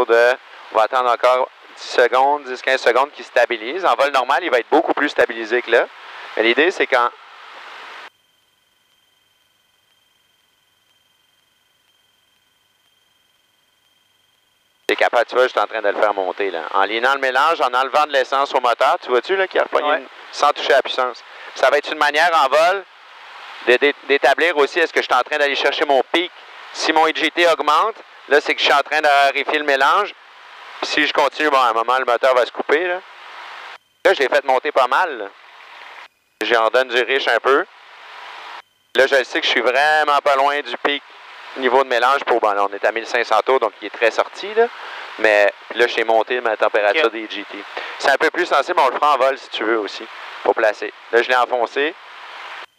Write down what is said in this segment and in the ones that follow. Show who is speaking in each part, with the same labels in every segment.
Speaker 1: autour de... On va attendre encore 10 secondes, 10-15 secondes qu'il stabilise. En vol normal, il va être beaucoup plus stabilisé que là. Mais l'idée, c'est quand... T'es capable, tu vois, je suis en train de le faire monter, là. En lignant le mélange, en enlevant de l'essence au moteur, tu vois-tu, là, qu'il a repogné sans toucher à la puissance. Ça va être une manière en vol d'établir aussi, est-ce que je suis en train d'aller chercher mon pic. Si mon EGT augmente, là, c'est que je suis en train de raréfier le mélange. Puis si je continue, bon, à un moment, le moteur va se couper, là. Là, je l'ai fait monter pas mal, là. J'en donne du riche un peu. Là, je sais que je suis vraiment pas loin du pic niveau de mélange pour... Bon, là, on est à 1500 tours, donc il est très sorti, là. Mais là, j'ai monté ma température des GT. C'est un peu plus sensible, mais on le fera en vol si tu veux aussi, pour placer. Là, je l'ai enfoncé.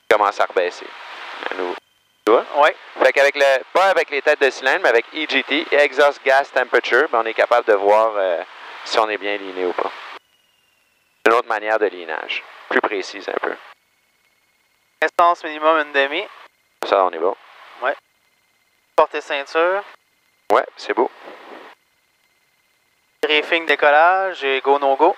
Speaker 1: Il commence à rebaisser. Tu vois?
Speaker 2: Oui.
Speaker 1: Fait qu'avec pas avec les têtes de cylindre, mais avec EGT, Exhaust Gas Temperature, ben, on est capable de voir si on est bien liné ou pas. C'est une autre manière de linage. Plus précise un peu.
Speaker 2: Essence minimum une demi.
Speaker 1: Ça, on est bon.
Speaker 2: Oui. Portée ceinture.
Speaker 1: Ouais, c'est beau.
Speaker 2: Briefing décollage et go no go.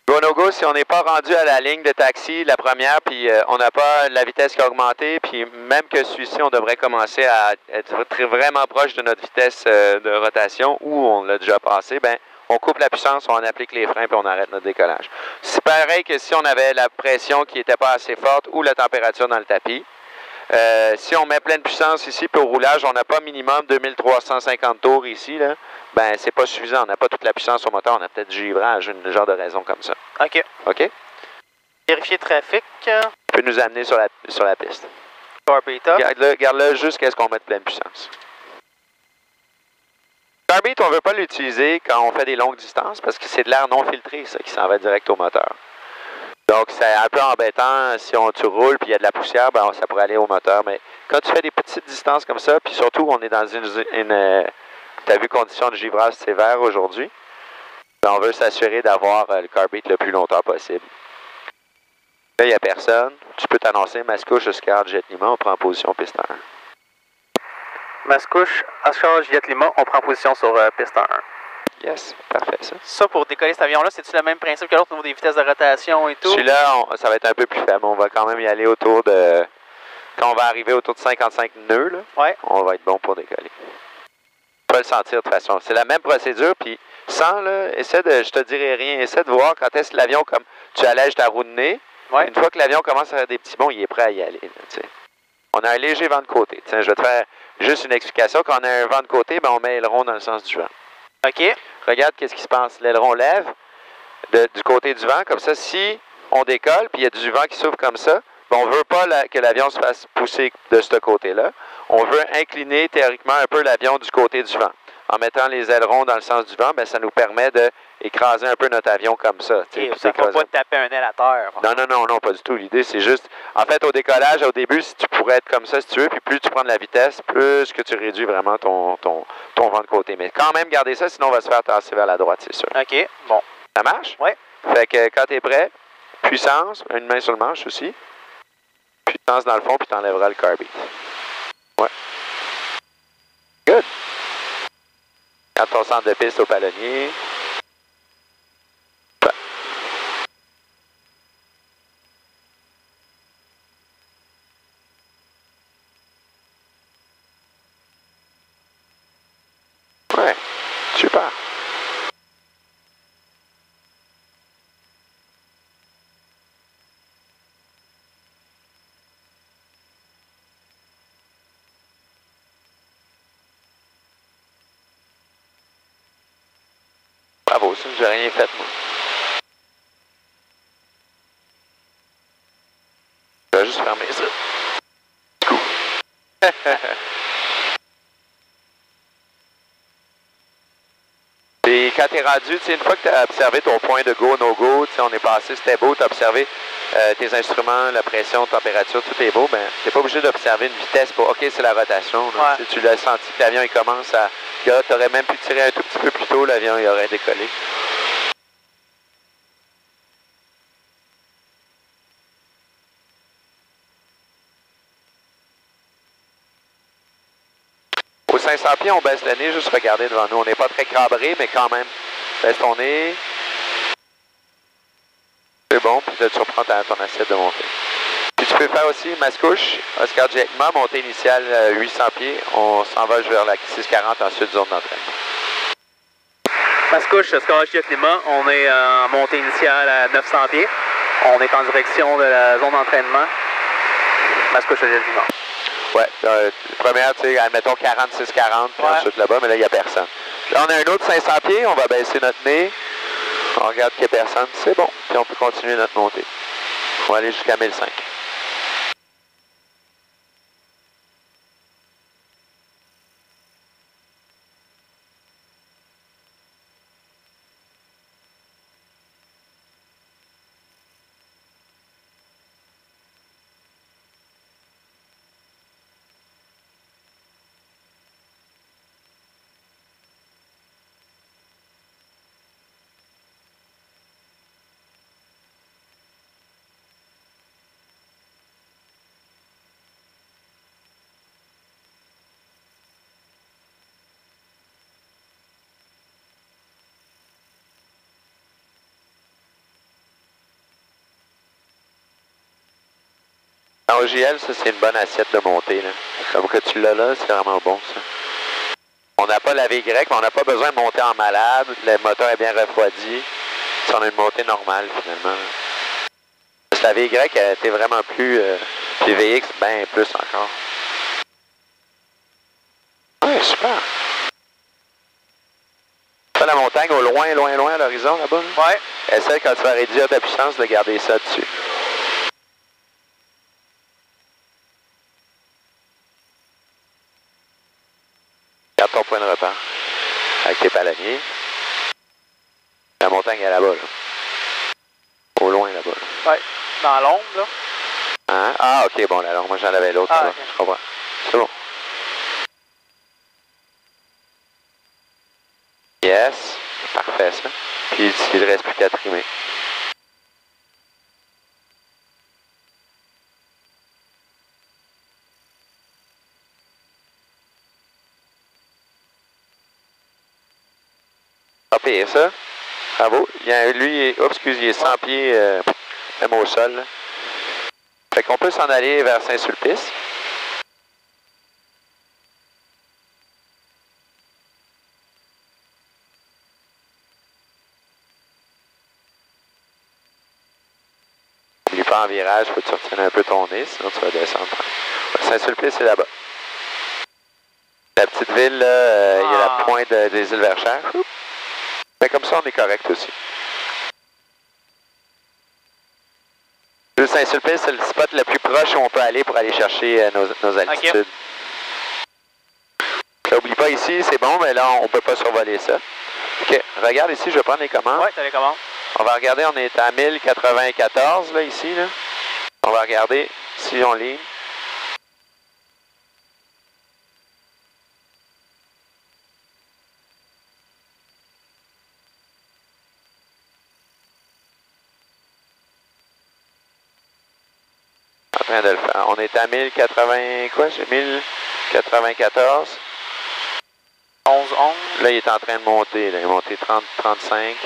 Speaker 1: Go no go, si on n'est pas rendu à la ligne de taxi, la première, puis on n'a pas la vitesse qui a augmenté, puis même que celui-ci, on devrait commencer à être vraiment proche de notre vitesse de rotation, ou on l'a déjà passé, ben on coupe la puissance, on applique les freins, puis on arrête notre décollage. C'est pareil que si on avait la pression qui n'était pas assez forte ou la température dans le tapis. Si on met pleine puissance ici, puis au roulage, on n'a pas minimum 2350 tours ici, là, ben c'est pas suffisant. On n'a pas toute la puissance au moteur, on a peut-être du givrage, une genre de raison comme ça.
Speaker 2: OK.
Speaker 1: OK?
Speaker 2: Vérifier trafic.
Speaker 1: Tu peux nous amener sur la piste.
Speaker 2: Carbeat.
Speaker 1: Garde-le jusqu'à ce qu'on mette pleine puissance. Carbeat, on ne veut pas l'utiliser quand on fait des longues distances parce que c'est de l'air non filtré, ça, qui s'en va direct au moteur. Donc, c'est un peu embêtant si tu roules puis il y a de la poussière, ben, ça pourrait aller au moteur. Mais quand tu fais des petites distances comme ça, puis surtout, on est dans tu as vu condition de givrage sévère aujourd'hui, ben, on veut s'assurer d'avoir le carbeat le plus longtemps possible. Là, il n'y a personne. Tu peux t'annoncer Mascouche, Oscar, Jet Lima, on prend en position piste 1.
Speaker 2: Mascouche, Oscar, Jet Lima, on prend position sur piste 1.
Speaker 1: Yes, parfait ça.
Speaker 2: Ça, pour décoller cet avion-là, c'est-tu le même principe que l'autre au niveau des vitesses de rotation et tout?
Speaker 1: Celui-là, ça va être un peu plus faible. On va quand même y aller autour de... Quand on va arriver autour de 55 nœuds, là, on va être bon pour décoller. Tu peux le sentir de toute façon. C'est la même procédure, puis sans, là, je te dirai rien, essaie de voir quand est-ce que l'avion, comme tu allèges ta roue de nez, une fois que l'avion commence à faire des petits bonds, il est prêt à y aller. Là, on a un léger vent de côté. Tiens, je vais te faire juste une explication. Quand on a un vent de côté, ben, on met l'aileron dans le sens du vent.
Speaker 2: OK.
Speaker 1: Regarde qu'est-ce qui se passe. L'aileron lève du côté du vent, comme ça, si on décolle, puis il y a du vent qui s'ouvre comme ça, ben on ne veut pas que l'avion se fasse pousser de ce côté-là. On veut incliner théoriquement un peu l'avion du côté du vent. En mettant les ailerons dans le sens du vent, ben, ça nous permet d'écraser un peu notre avion comme ça.
Speaker 2: Okay, ça ne va pas taper un aile à terre.
Speaker 1: Non, pas du tout. L'idée, c'est juste... En fait, au décollage, au début, si tu pourrais être comme ça, si tu veux, puis plus tu prends de la vitesse, plus que tu réduis vraiment ton vent de côté. Mais quand même, garder ça, sinon on va se faire tasser vers la droite, c'est sûr.
Speaker 2: OK, bon.
Speaker 1: Ça marche?
Speaker 2: Oui.
Speaker 1: Fait que quand tu es prêt, puissance, une main sur le manche aussi. Puissance dans le fond, puis tu enlèveras le carbeat. Ouais. Good. Quand ton centre de piste au palonnier. Ouais, super. Bravo, ça, j'ai rien fait, moi. Je vais juste fermer ça. Cool. Et quand tu es rendu, une fois que tu as observé ton point de go, no-go, on est passé, c'était beau, tu as observé tes instruments, la pression, température, tout est beau, ben, tu n'es pas obligé d'observer une vitesse pour, OK, c'est la rotation. Là, tu l'as senti que l'avion, il commence à... Tu aurais même pu tirer un tout petit peu plus tôt, l'avion, il aurait décollé. Au 500 pieds, on baisse le nez, juste regarder devant nous. On n'est pas très cabré, mais quand même. Baisse ton nez. C'est bon, puis là, tu reprends ton assiette de montée. Puis tu peux faire aussi Mascouche, Oscar Jackman, montée initiale 800 pieds. On s'envole vers la 640, ensuite zone d'entraînement.
Speaker 2: Mascouche, Oscar Climat, on est en montée initiale à 900 pieds. On est en direction de la zone d'entraînement. Mascouche, Climat.
Speaker 1: Ouais, première, tu sais, admettons 46-40, puis ensuite là-bas, mais là, il n'y a personne. Là, on a un autre 500 pieds, on va baisser notre nez. On regarde qu'il n'y a personne, c'est bon. Puis on peut continuer notre montée. On va aller jusqu'à 1005. En OGL, ça, c'est une bonne assiette de montée. Là. Comme que tu l'as là, c'est vraiment bon, ça. On n'a pas la VY, mais on n'a pas besoin de monter en malade. Le moteur est bien refroidi. Si on a une montée normale, finalement. Parce que la VY a été vraiment plus... puis VX, bien plus encore. Ouais, super. Ça, la montagne au loin, loin, loin à l'horizon, là-bas. Là.
Speaker 2: Ouais.
Speaker 1: Essaie, quand tu vas réduire ta puissance, de garder ça dessus. Garde ton point de repère avec tes palonniers. La montagne est là-bas, là. Au loin, là-bas. Là.
Speaker 2: Ouais. Dans l'ombre, là.
Speaker 1: Hein? Ah, ok, bon, alors moi j'en avais l'autre.
Speaker 2: Ah, okay.
Speaker 1: Je comprends. C'est bon. Yes. Parfait, ça. Puis il ne reste plus qu'à trimer. Pas pire, ça. Bravo. Lui, excusez, il est 100 pieds, même au sol. Là. Fait qu'on peut s'en aller vers Saint-Sulpice. N'oublie pas en virage, faut que tu retiennes un peu ton nez, sinon tu vas descendre. Saint-Sulpice, c'est là-bas. La petite ville, là, il y a la pointe des îles Verchères. Mais comme ça, on est correct aussi. Le Saint-Sulpice, c'est le spot le plus proche où on peut aller pour aller chercher nos altitudes. Okay. N'oublie pas ici, c'est bon, mais là, on ne peut pas survoler ça. OK, regarde ici, je vais prendre les commandes.
Speaker 2: Oui, tu as les commandes.
Speaker 1: On va regarder, on est à 1094, là, ici. Là. On va regarder si on ligne. En train de le faire. On est à 1080, quoi? J'ai 1094.
Speaker 2: 11.
Speaker 1: Là, il est en train de monter. Là. Il est monté 30, 35.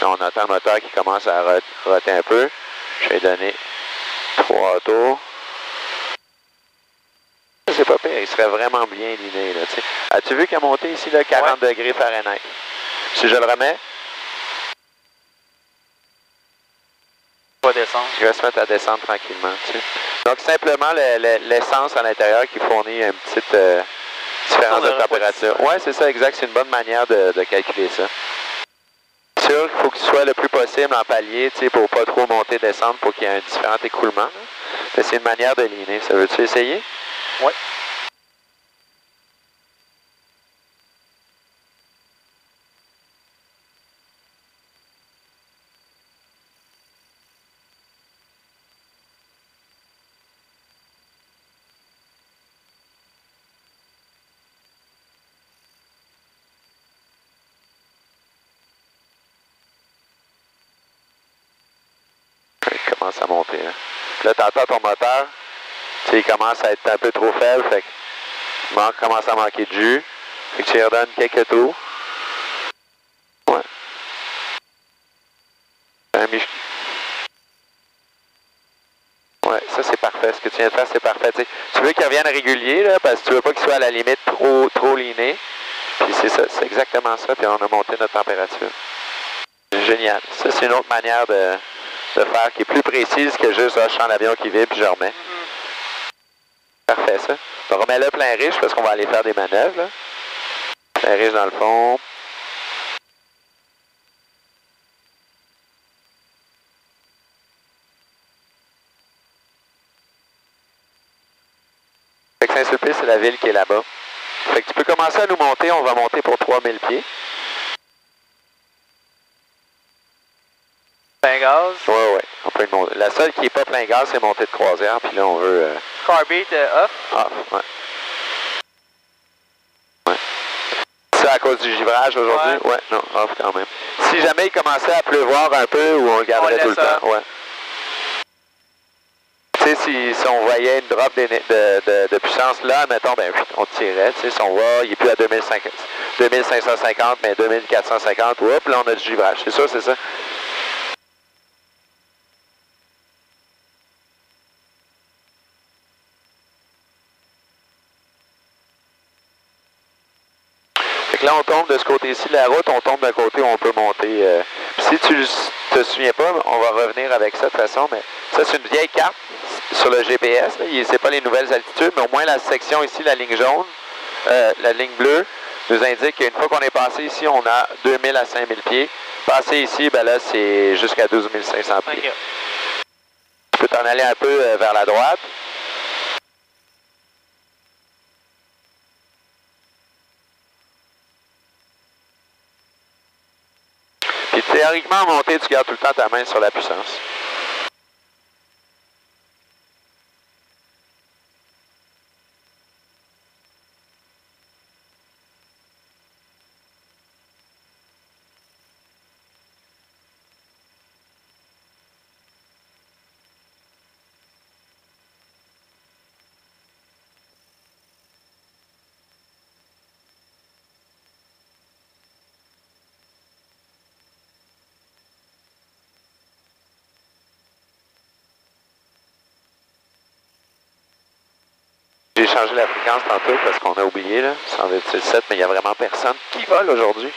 Speaker 1: Là, on entend le moteur qui commence à roter un peu. Je vais donner 3 tours. C'est pas pire, il serait vraiment bien liné. As-tu vu qu'il a monté ici là, 40 degrés Fahrenheit? Si je le remets,
Speaker 2: va descendre.
Speaker 1: Il va se mettre à descendre tranquillement. Tu sais. Donc simplement l'essence à l'intérieur qui fournit une petite différence de température. Oui, c'est ça, exact. C'est une bonne manière de calculer ça. C'est sûr qu'il faut que tu sois le plus possible en palier, tu sais, pour pas trop monter, descendre, pour qu'il y ait un différent écoulement. Là. Mais c'est une manière de liner. Ça veux-tu essayer?
Speaker 2: Oui.
Speaker 1: commence à monter. Là, là t'entends ton moteur, tu sais, il commence à être un peu trop faible, fait que commence à manquer de jus. Fait que tu lui redonnes quelques tours. Ouais. Ouais, ça c'est parfait. Ce que tu viens de faire, c'est parfait. T'sais, tu veux qu'il revienne régulier, là, parce que tu veux pas qu'il soit à la limite trop liné. Puis c'est ça, c'est exactement ça. Puis on a monté notre température. Génial. Ça, c'est une autre manière de faire qui est plus précise que juste je sens l'avion qui vibre puis je remets. Parfait, ça. On remet le plein riche parce qu'on va aller faire des manœuvres. Là. Plein riche dans le fond. Fait que Saint-Sulpice, c'est la ville qui est là-bas. Fait que tu peux commencer à nous monter. On va monter pour 3000 pieds.
Speaker 2: Plein gaz?
Speaker 1: Ouais. On peut monter. La seule qui n'est pas plein gaz, c'est montée de croisière. Puis là, on veut...
Speaker 2: Carbide off?
Speaker 1: Off, ouais. C'est à cause du givrage aujourd'hui? Ouais, non, off quand même. Si jamais il commençait à pleuvoir un peu, ou on le garderait tout le temps? Ouais. Tu sais, si on voyait une drop de puissance là, mettons, ben on tirait. Tu sais, si on voit, il n'est plus à 2550, mais 2450, hop, là, on a du givrage. C'est ça, c'est ça? Fait que là, on tombe de ce côté-ci de la route, on tombe d'un côté où on peut monter. Si tu te souviens pas, on va revenir avec ça de toute façon, mais ça, c'est une vieille carte sur le GPS. C'est pas les nouvelles altitudes, mais au moins la section ici, la ligne jaune, la ligne bleue, nous indique qu'une fois qu'on est passé ici, on a 2000 à 5000 pieds. Passé ici, ben là, c'est jusqu'à 12 500 pieds. Okay. Tu peux t'en aller un peu vers la droite. Puis théoriquement, en montée, tu gardes tout le temps ta main sur la puissance. J'ai changé la fréquence tantôt parce qu'on a oublié, là, 127, mais il n'y a vraiment personne qui vole aujourd'hui.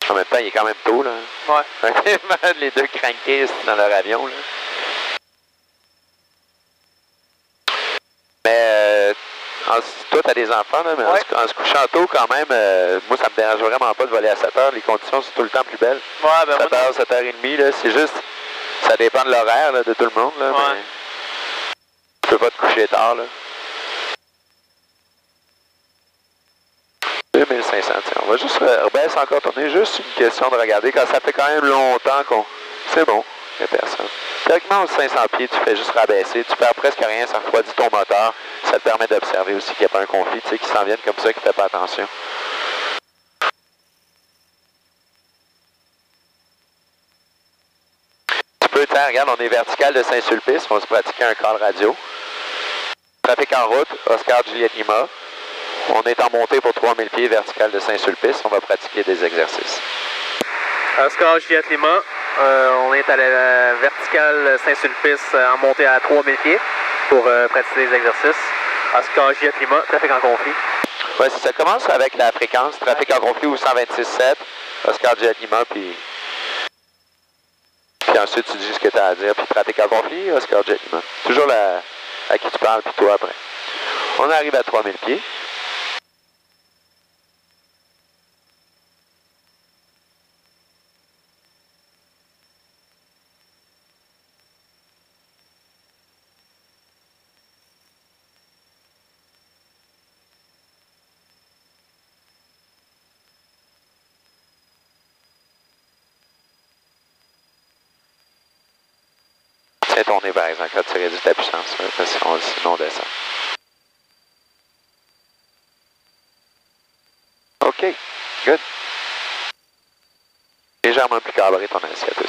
Speaker 1: En même temps, il est quand même tôt, là.
Speaker 2: Ouais.
Speaker 1: Les deux crankés dans leur avion, là. Mais, toi, tu as des enfants, là, mais
Speaker 2: ouais.
Speaker 1: en se couchant tôt, quand même, moi, ça me dérange vraiment pas de voler à 7 heures. Les conditions sont tout le temps plus belles.
Speaker 2: Ouais, ben
Speaker 1: 7 heures, 7h30, là, c'est juste... Ça dépend de l'horaire de tout le monde, là,
Speaker 2: ouais.
Speaker 1: Mais tu peux pas te coucher tard, là. 2500, tiens, on va juste rebaisse encore tourner, juste une question de regarder, quand ça fait quand même longtemps qu'on... C'est bon, il n'y a personne. Théoriquement, aux 500 pieds, tu fais juste rabaisser, tu perds presque rien, ça refroidit ton moteur, ça te permet d'observer aussi qu'il n'y a pas un conflit, tu sais, qui s'en viennent comme ça, qui ne fait pas attention. Tiens, regarde, on est vertical de Saint-Sulpice, on va se pratiquer un call radio. Trafic en route, Oscar Juliette Lima. On est en montée pour 3000 pieds vertical de Saint-Sulpice, on va pratiquer des exercices.
Speaker 2: Oscar Juliette Lima, on est à la verticale Saint-Sulpice en montée à 3000 pieds pour pratiquer des exercices. Oscar Juliette Lima, trafic en conflit.
Speaker 1: Oui, ça commence avec la fréquence, trafic en conflit ou 126.7, Oscar Juliette Lima, puis ensuite, tu dis ce que tu as à dire, puis trafic en conflit, Oscar Jet Lima. Toujours à qui tu parles, puis toi après. On arrive à 3000 pieds. C'est tourné par exemple quand tu réduis ta puissance, parce que sinon on descend. OK, good. Légèrement plus préparer ton assiette aussi.